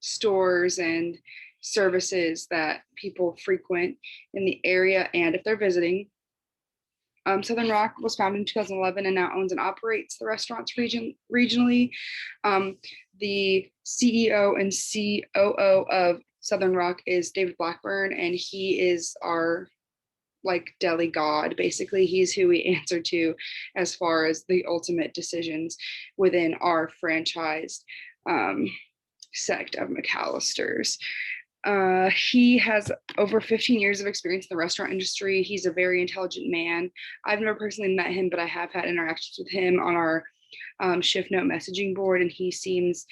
stores and services that people frequent in the area and if they're visiting. Southern Rock was founded in 2011 and now owns and operates the restaurants regionally. The CEO and COO of Southern Rock is David Blackburn, and he is our like deli god. Basically, he's who we answer to as far as the ultimate decisions within our franchised sect of McAllister's. He has over 15 years of experience in the restaurant industry. He's a very intelligent man. I've never personally met him, but I have had interactions with him on our shift note messaging board, and he seems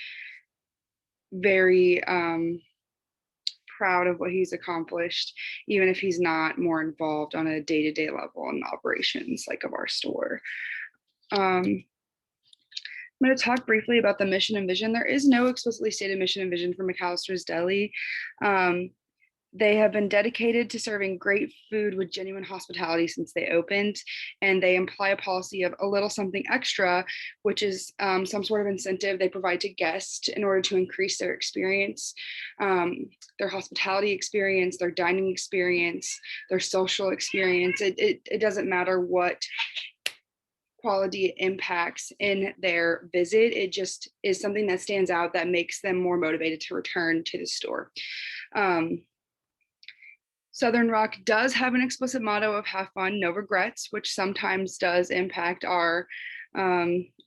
very proud of what he's accomplished, even if he's not more involved on a day-to-day level in the operations like of our store. I'm going to talk briefly about the mission and vision. There is no explicitly stated mission and vision for McAllister's Deli. They have been dedicated to serving great food with genuine hospitality since they opened, and they imply a policy of a little something extra, which is some sort of incentive they provide to guests in order to increase their experience, their hospitality experience, their dining experience, their social experience. It doesn't matter what quality it impacts in their visit. It just is something that stands out that makes them more motivated to return to the store. Southern Rock does have an explicit motto of have fun, no regrets, which sometimes does impact our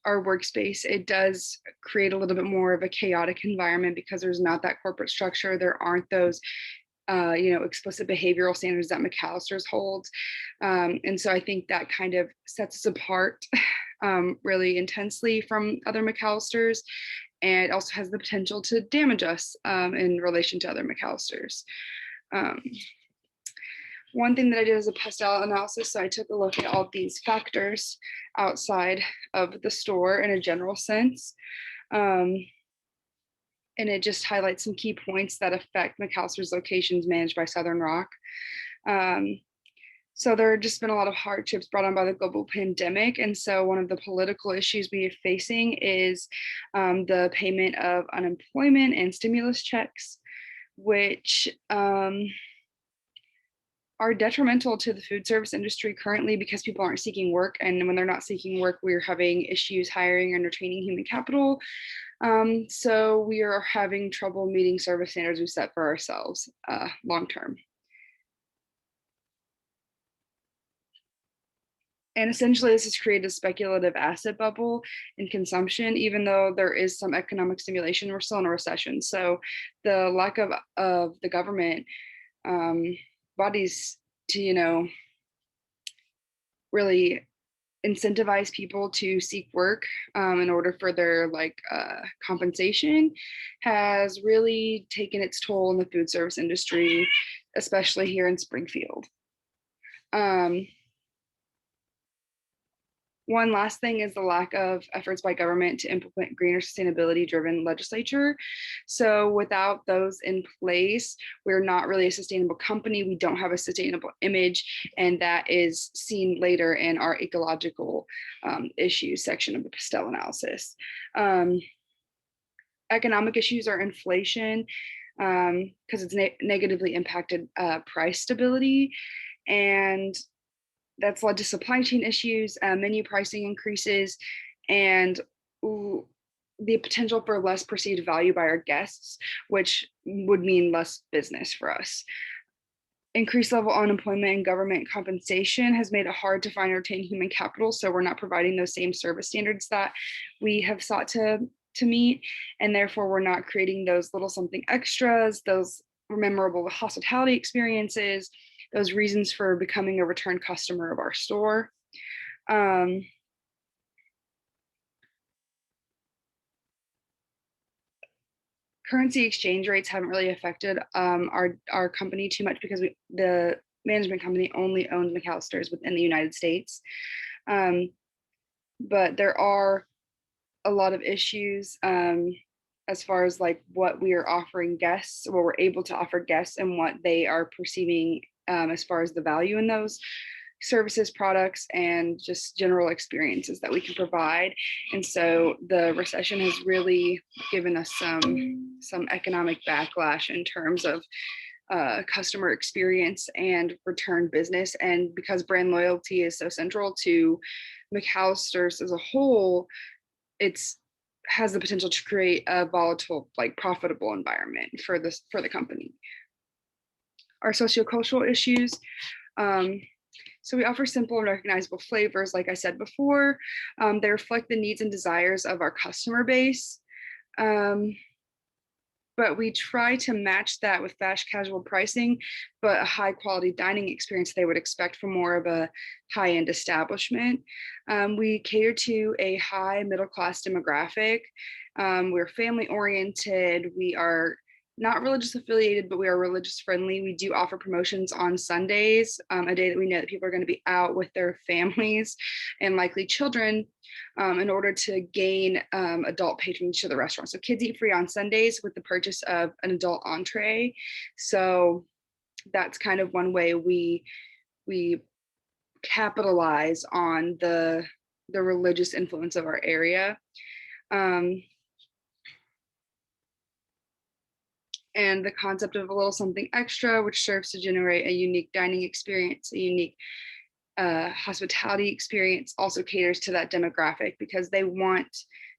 workspace. It does create a little bit more of a chaotic environment because there's not that corporate structure. There aren't those explicit behavioral standards that McAllister's holds. And so I think that kind of sets us apart really intensely from other McAllister's, and also has the potential to damage us in relation to other McAllister's. One thing that I did is a Pastel analysis. So I took a look at all these factors outside of the store in a general sense. And it just highlights some key points that affect McAllister's locations managed by Southern Rock. So there have just been a lot of hardships brought on by the global pandemic. And so one of the political issues we are facing is the payment of unemployment and stimulus checks, which are detrimental to the food service industry currently because people aren't seeking work. And when they're not seeking work, we're having issues hiring and retaining human capital. So we are having trouble meeting service standards we set for ourselves long term. And essentially, this has created a speculative asset bubble in consumption, even though there is some economic stimulation. We're still in a recession. So the lack of the government bodies to, really incentivize people to seek work in order for their compensation has really taken its toll in the food service industry, especially here in Springfield. One last thing is the lack of efforts by government to implement greener sustainability driven legislature. So without those in place, we're not really a sustainable company. We don't have a sustainable image, and that is seen later in our ecological issues section of the Pastel analysis. Economic issues are inflation because it's negatively impacted price stability, and that's led to supply chain issues, menu pricing increases, and the potential for less perceived value by our guests, which would mean less business for us. Increased level unemployment and government compensation has made it hard to find and retain human capital, so we're not providing those same service standards that we have sought to meet, and therefore we're not creating those little something extras, those memorable hospitality experiences, those reasons for becoming a return customer of our store. Currency exchange rates haven't really affected our company too much because the management company only owns McAllister's within the United States. But there are a lot of issues as far as what we are offering guests, what we're able to offer guests, and what they are perceiving as far as the value in those. services, products, and just general experiences that we can provide. And so the recession has really given us some economic backlash in terms of customer experience and return business. And because brand loyalty is so central to McAllister's as a whole, it's has the potential to create a volatile, like profitable environment for the company. Our sociocultural issues. So we offer simple and recognizable flavors, like I said before. They reflect the needs and desires of our customer base. But we try to match that with fast casual pricing, but a high quality dining experience they would expect from more of a high end establishment. We cater to a high middle class demographic. We're family oriented. We are not religious affiliated, but we are religious friendly. We do offer promotions on Sundays, a day that we know that people are going to be out with their families and likely children, in order to gain adult patronage to the restaurant. So kids eat free on Sundays with the purchase of an adult entree. So that's kind of one way we capitalize on the religious influence of our area. And the concept of a little something extra, which serves to generate a unique dining experience, a unique hospitality experience, also caters to that demographic because they want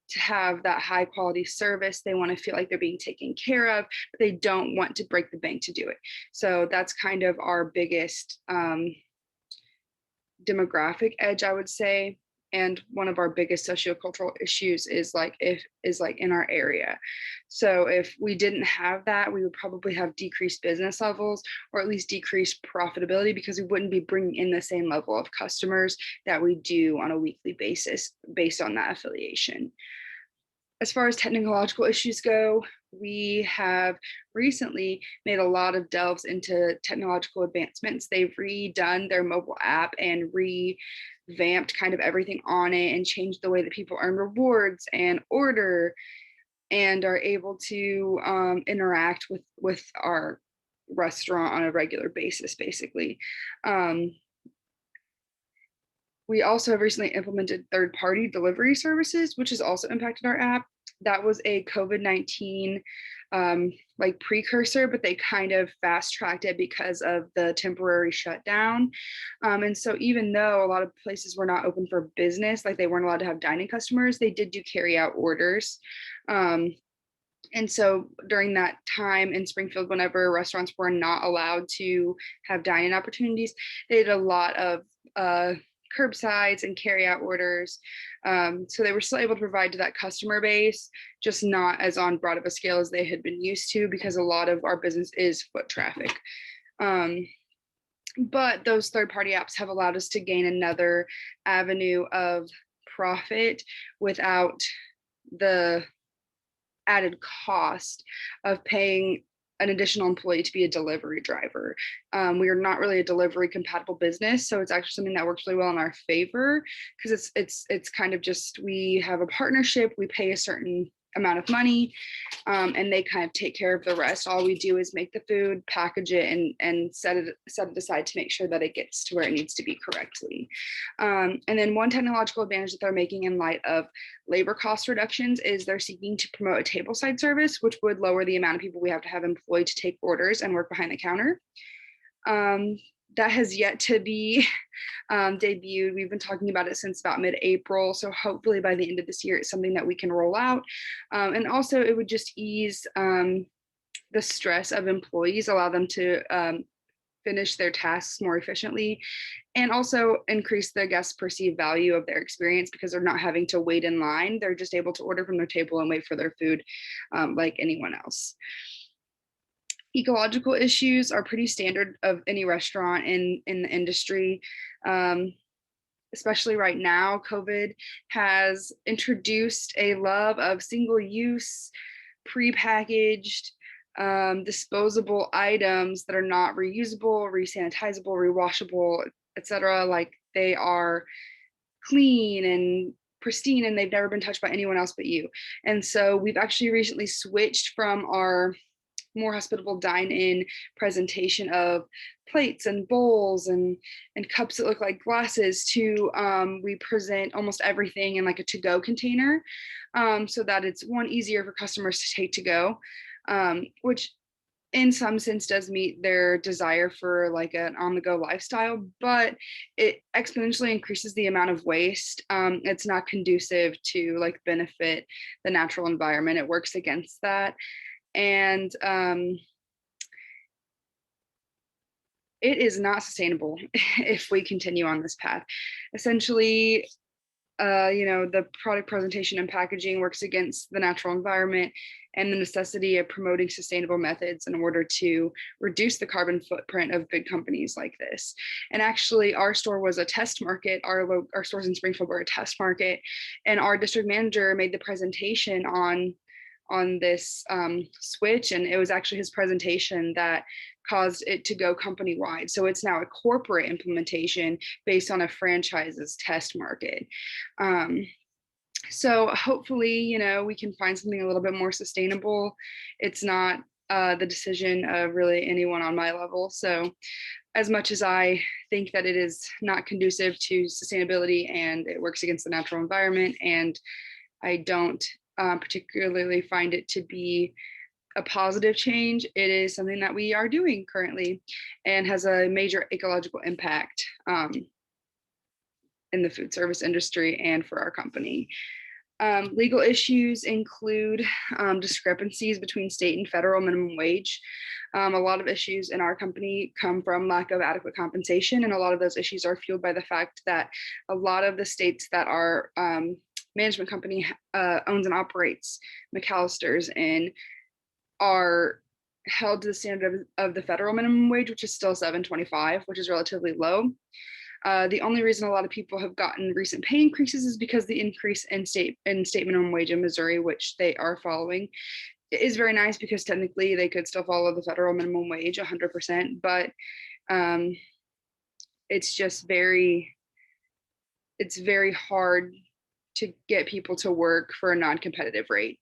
to have that high quality service. They want to feel like they're being taken care of, but they don't want to break the bank to do it. So that's kind of our biggest demographic edge, I would say. And one of our biggest sociocultural issues is in our area. So if we didn't have that, we would probably have decreased business levels, or at least decreased profitability, because we wouldn't be bringing in the same level of customers that we do on a weekly basis based on that affiliation. As far as technological issues go, we have recently made a lot of delves into technological advancements. They've redone their mobile app and revamped kind of everything on it and changed the way that people earn rewards and order and are able to interact with our restaurant on a regular basis, basically. We also have recently implemented third-party delivery services, which has also impacted our app. That was a COVID-19 precursor, but they kind of fast-tracked it because of the temporary shutdown. And so even though a lot of places were not open for business, like they weren't allowed to have dining customers, they did do carry-out orders. And so during that time in Springfield, whenever restaurants were not allowed to have dining opportunities, they did a lot of curbsides and carry out orders. So they were still able to provide to that customer base, just not as on broad of a scale as they had been used to, because a lot of our business is foot traffic. But those third-party apps have allowed us to gain another avenue of profit without the added cost of paying an additional employee to be a delivery driver. We are not really a delivery compatible business, so it's actually something that works really well in our favor, because it's kind of just, we have a partnership, we pay a certain amount of money, and they kind of take care of the rest. All we do is make the food, package it, and set it aside to make sure that it gets to where it needs to be correctly. And then one technological advantage that they're making in light of labor cost reductions is they're seeking to promote a tableside service, which would lower the amount of people we have to have employed to take orders and work behind the counter. That has yet to be debuted. We've been talking about it since about mid-April. So hopefully by the end of this year, it's something that we can roll out. And also it would just ease the stress of employees, allow them to finish their tasks more efficiently, and also increase the guests' perceived value of their experience, because they're not having to wait in line. They're just able to order from their table and wait for their food like anyone else. Ecological issues are pretty standard of any restaurant in the industry. Especially right now, COVID has introduced a love of single-use, prepackaged, disposable items that are not reusable, resanitizable, rewashable, etc. Like, they are clean and pristine and they've never been touched by anyone else but you. And so we've actually recently switched from our more hospitable dine-in presentation of plates and bowls and cups that look like glasses to we present almost everything in like a to-go container, so that it's one, easier for customers to take to go, which in some sense does meet their desire for like an on-the-go lifestyle, but it exponentially increases the amount of waste. It's not conducive to like benefit the natural environment. It works against that. And it is not sustainable if we continue on this path. Essentially, the product presentation and packaging works against the natural environment and the necessity of promoting sustainable methods in order to reduce the carbon footprint of big companies like this. And actually, our store was a test market. Our stores in Springfield were a test market, and our district manager made the presentation on this switch, and it was actually his presentation that caused it to go company wide. So it's now a corporate implementation based on a franchise's test market. So hopefully, we can find something a little bit more sustainable. It's not the decision of really anyone on my level. So as much as I think that it is not conducive to sustainability and it works against the natural environment, and I don't particularly find it to be a positive change, it is something that we are doing currently and has a major ecological impact in the food service industry and for our company. Legal issues include discrepancies between state and federal minimum wage. A lot of issues in our company come from lack of adequate compensation, and a lot of those issues are fueled by the fact that a lot of the states that our management company owns and operates, McAllister's, in are held to the standard of the federal minimum wage, which is still $7.25, which is relatively low. The only reason a lot of people have gotten recent pay increases is because the increase in state minimum wage in Missouri, which they are following, is very nice because technically they could still follow the federal minimum wage 100%, but it's just it's very hard to get people to work for a non-competitive rate.